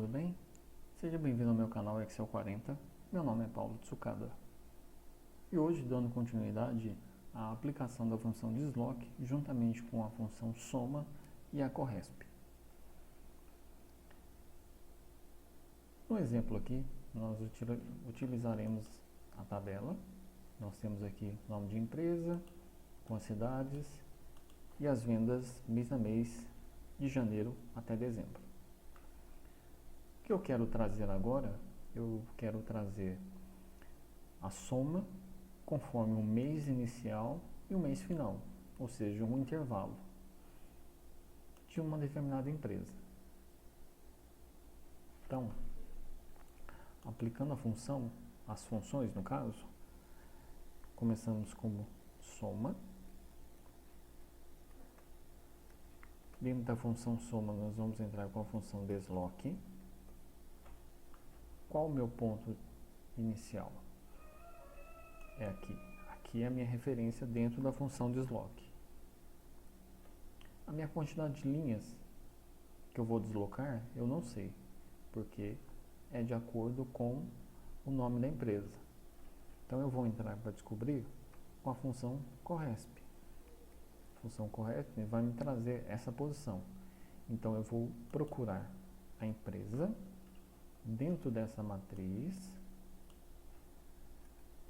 tudo bem? Seja bem-vindo ao meu canal Excel 40. Meu nome é Paulo Tsukada. E hoje, dando continuidade à aplicação da função desloc juntamente com a função soma e a corresp. No exemplo aqui, nós utilizaremos a tabela. Nós temos aqui o nome de empresa, com as cidades e as vendas mês a mês, de janeiro até dezembro. O que eu quero trazer agora, eu quero trazer a soma conforme o mês inicial e o mês final, ou seja, um intervalo de uma determinada empresa. Então, aplicando a função, as funções no caso, começamos como soma. Dentro da função soma, nós vamos entrar com a função desloc. Qual o meu ponto inicial? É aqui. Aqui é a minha referência dentro da função desloc. A minha quantidade de linhas que eu vou deslocar, eu não sei, porque é de acordo com o nome da empresa. Então eu vou entrar para descobrir com a função corresp. A função corresp vai me trazer essa posição. Então eu vou procurar a empresa dentro dessa matriz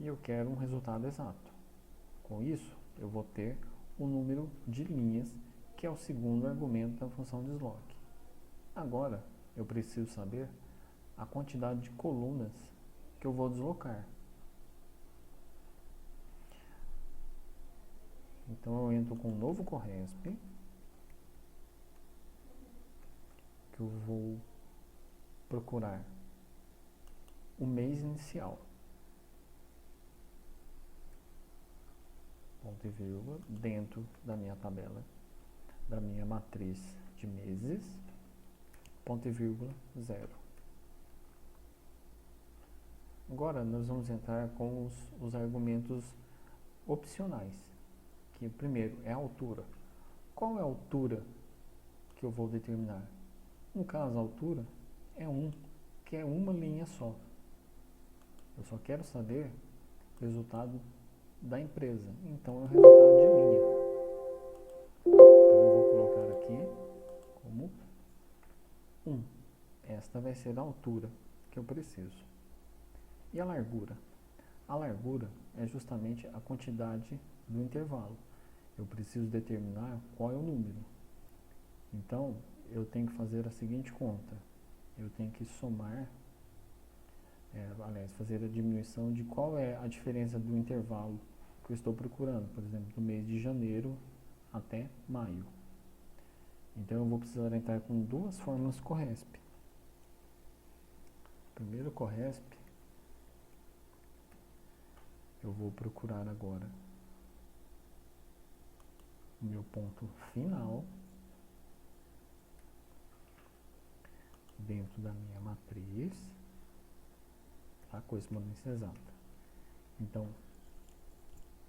e eu quero um resultado exato. Com isso, eu vou ter o número de linhas, que é o segundo argumento da função desloc. Agora, eu preciso saber a quantidade de colunas que eu vou deslocar. Então, eu entro com um novo corresp, que eu vou procurar o mês inicial. Ponto e vírgula, dentro da minha tabela, da minha matriz de meses, ponto e vírgula, 0. Agora, nós vamos entrar com os argumentos opcionais, que primeiro é a altura. Qual é a altura que eu vou determinar? No caso, a altura é 1, que é uma linha só. Eu só quero saber o resultado da empresa, então é o resultado de linha. Então eu vou colocar aqui como 1. Esta vai ser a altura que eu preciso. E a largura? A largura é justamente a quantidade do intervalo. Eu preciso determinar qual é o número. Então, eu tenho que fazer a seguinte conta. Eu tenho que somar, fazer a diminuição de qual é a diferença do intervalo que eu estou procurando. Por exemplo, do mês de janeiro até maio. Então, eu vou precisar entrar com duas fórmulas corresp. Primeiro corresp, eu vou procurar agora o meu ponto final dentro da minha matriz, a correspondência exata. Então,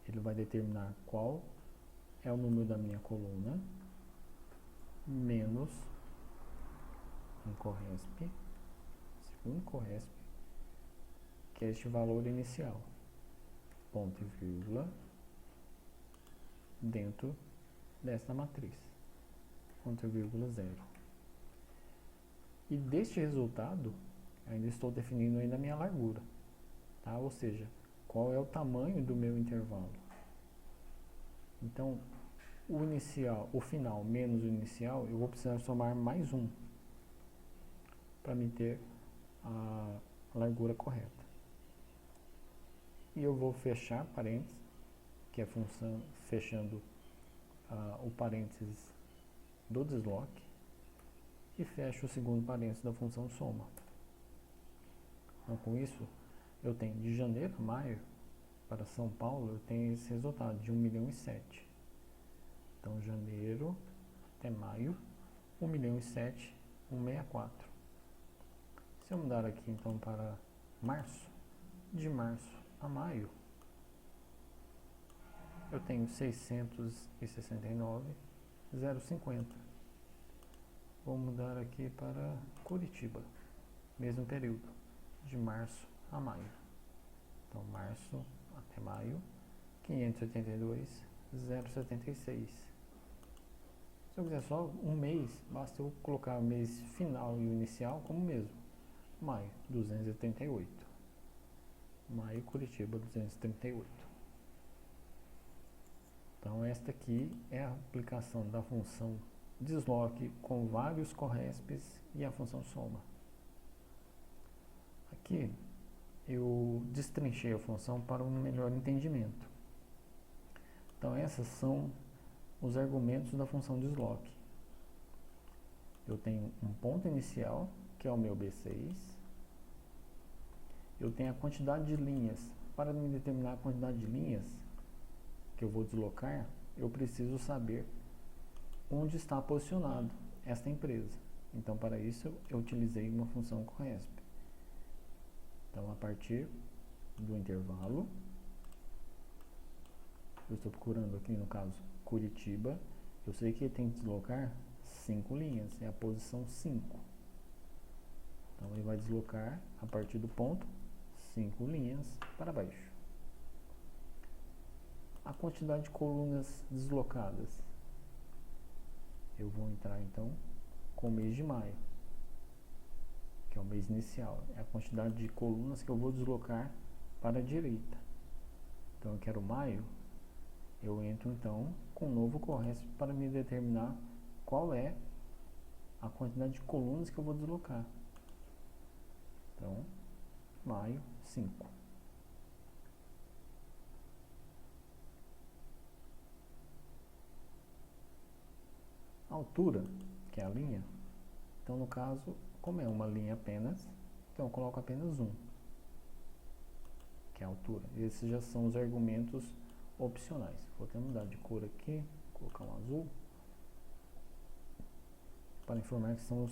ele vai determinar qual é o número da minha coluna menos um corresp, segundo corresp, que é este valor inicial, ponto e vírgula, dentro desta matriz, ponto e vírgula, 0. E deste resultado, ainda estou definindo ainda a minha largura, tá? Ou seja, qual é o tamanho do meu intervalo. Então, o inicial, o final menos o inicial, eu vou precisar somar mais 1 para me ter a largura correta. E eu vou fechar parênteses, que é a função fechando o parênteses do desloc, e fecho o segundo parênteses da função soma. Então, com isso, eu tenho de janeiro a maio, para São Paulo, eu tenho esse resultado de 1.007.000. Então, janeiro até maio, 1.007.164. Se eu mudar aqui, então, para março, de março a maio, eu tenho 669.050. Vou mudar aqui para Curitiba. mesmo período, de março a maio. Então, março até maio, 582,076. Se eu quiser só um mês, basta eu colocar o mês final e o inicial como mesmo. Maio, 238. Maio, Curitiba, 238. Então, esta aqui é a aplicação da função desloque com vários correspes e a função soma. Aqui, eu destrinchei a função para um melhor entendimento. Então, esses são os argumentos da função desloque. Eu tenho um ponto inicial, que é o meu B6. Eu tenho a quantidade de linhas. Para me determinar a quantidade de linhas que eu vou deslocar, eu preciso saber onde está posicionado esta empresa. Então, para isso, eu utilizei uma função corresp. Então, a partir do intervalo, eu estou procurando aqui, no caso, Curitiba, eu sei que ele tem que deslocar 5 linhas, é a posição 5. Então, ele vai deslocar, a partir do ponto, 5 linhas para baixo. A quantidade de colunas deslocadas. Eu vou entrar, então, com o mês de maio, que é o mês inicial. É a quantidade de colunas que eu vou deslocar para a direita. Então, eu quero maio. Eu entro, então, com um novo corresp para me determinar qual é a quantidade de colunas que eu vou deslocar. Então, maio, 5. A altura, que é a linha, então, no caso, como é uma linha apenas, então eu coloco apenas um, que é a altura. Esses já são os argumentos opcionais. Vou até mudar de cor aqui, colocar um azul, para informar que são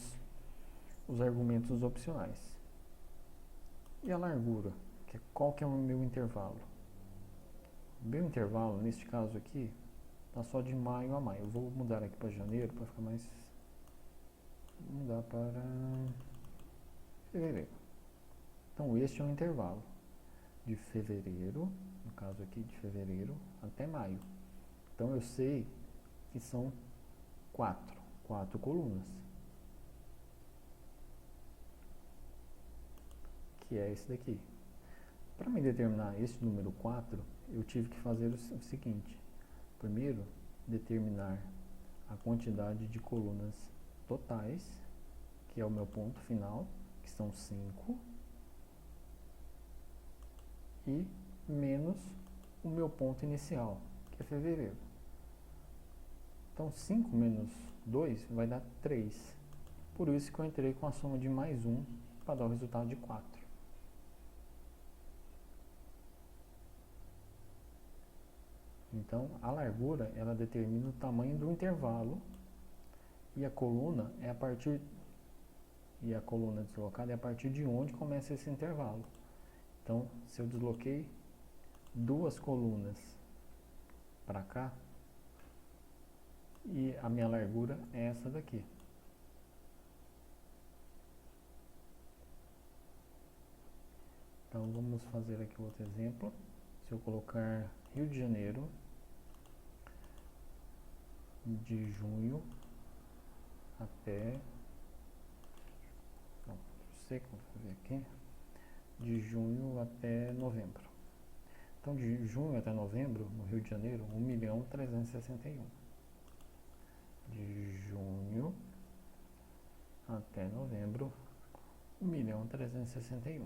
os argumentos opcionais. E a largura, qual que é o meu intervalo? O meu intervalo, neste caso aqui, está só de maio a maio. Eu vou mudar aqui para janeiro, para ficar mais... Vou mudar para fevereiro. Então, este é o intervalo de fevereiro, no caso aqui de fevereiro, até maio. Então, eu sei que são 4 colunas, que é esse daqui. Para me determinar esse número 4, eu tive que fazer o seguinte. Primeiro, determinar a quantidade de colunas totais, que é o meu ponto final, que são 5, e menos o meu ponto inicial, que é fevereiro. Então, 5 menos 2 vai dar 3. Por isso que eu entrei com a soma de mais 1 para dar o resultado de 4. Então, a largura, ela determina o tamanho do intervalo, e a coluna é a partir deslocada é a partir de onde começa esse intervalo. Então, se eu desloquei 2 colunas para cá, e a minha largura é essa daqui. Então, vamos fazer aqui outro exemplo. Se eu colocar Rio de Janeiro, de junho até... Não sei como fazer aqui. De junho até novembro. Então, de junho até novembro, no Rio de Janeiro, 1.361. De junho até novembro, 1.361.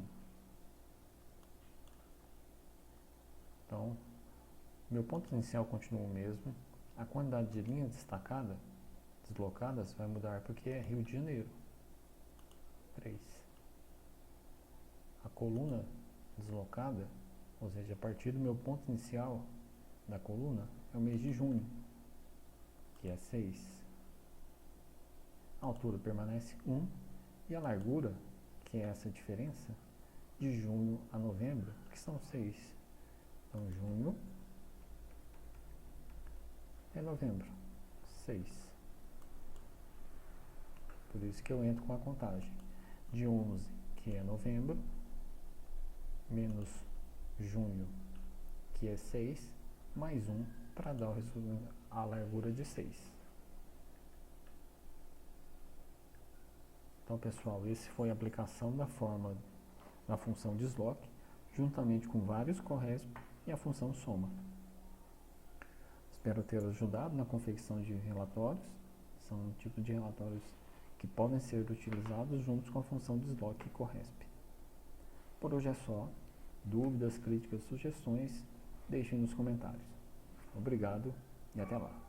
Então, meu ponto inicial continua o mesmo. A quantidade de linhas deslocadas, vai mudar porque é Rio de Janeiro. 3. A coluna deslocada, ou seja, a partir do meu ponto inicial da coluna, é o mês de junho, que é 6. A altura permanece 1 e a largura, que é essa diferença, de junho a novembro, que são 6. Então, junho é novembro, 6. Por isso que eu entro com a contagem de 11, que é novembro, menos junho, que é 6, mais 1 para dar a largura de 6. Então, pessoal, esse foi a aplicação da forma da função desloc, juntamente com vários corresp e a função soma. Espero ter ajudado na confecção de relatórios. São um tipo de relatórios que podem ser utilizados juntos com a função desloc e corresp. Por hoje é só. Dúvidas, críticas, sugestões, deixem nos comentários. Obrigado e até lá.